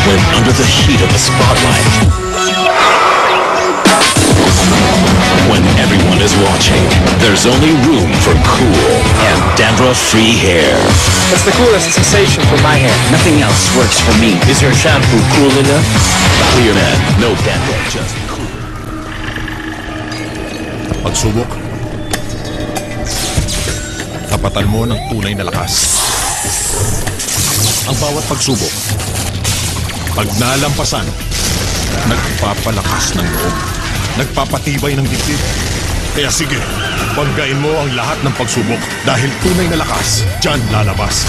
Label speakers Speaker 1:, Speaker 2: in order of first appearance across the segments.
Speaker 1: when under the heat of the spotlight. When everyone is watching, there's only room for cool and dandruff-free hair.
Speaker 2: That's the coolest sensation for my hair.
Speaker 3: Nothing else works for me.
Speaker 1: Is your shampoo cool enough? Clear Man, no dandruff, just cool.
Speaker 4: Pagsubok. Tapatan mo ng tunay na lakas. Ang bawat pagsubok, pag nalampasan, nagpapalakas ng loob. Nagpapatibay ng dibdib. Kaya sige, banggain mo ang lahat ng pagsubok dahil tunay na lakas, dyan lalabas.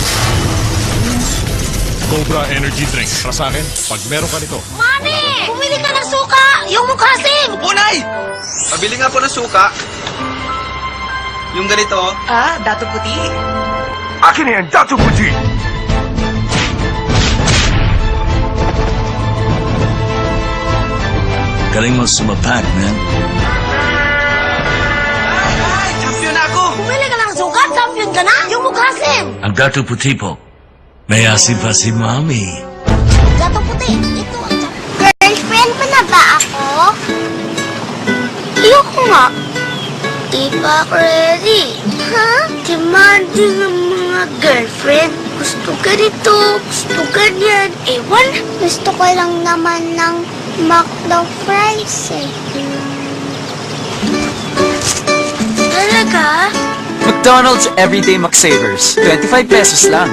Speaker 4: Cobra Energy Drink. Para sa akin, pag meron ka nito.
Speaker 5: Mami! Bumili ka ng suka! Yung mukhasim!
Speaker 6: Bunay! Pabili nga po ng suka. Yung ganito.
Speaker 7: Ah, dato puti.
Speaker 4: Akin yan, Dato Puji!
Speaker 3: Galing mo sumapat, man.
Speaker 6: Ay, champion ako!
Speaker 5: Bumili ka ng suka! Champion ka na! Yung mukhasim!
Speaker 3: Ang dato puti po. May asin pa si Mami.
Speaker 5: Gato puti! Ito ang champion. Girlfriend pa na ba ako? Ayoko nga. Di pa ako ready. Ha? Demanding ang mga girlfriend. Gusto ka rito, gusto ka niyan. Ewan. Gusto ko lang naman ng McDo fries eh. Talaga?
Speaker 2: McDonald's Everyday McSavers. 25 pesos lang.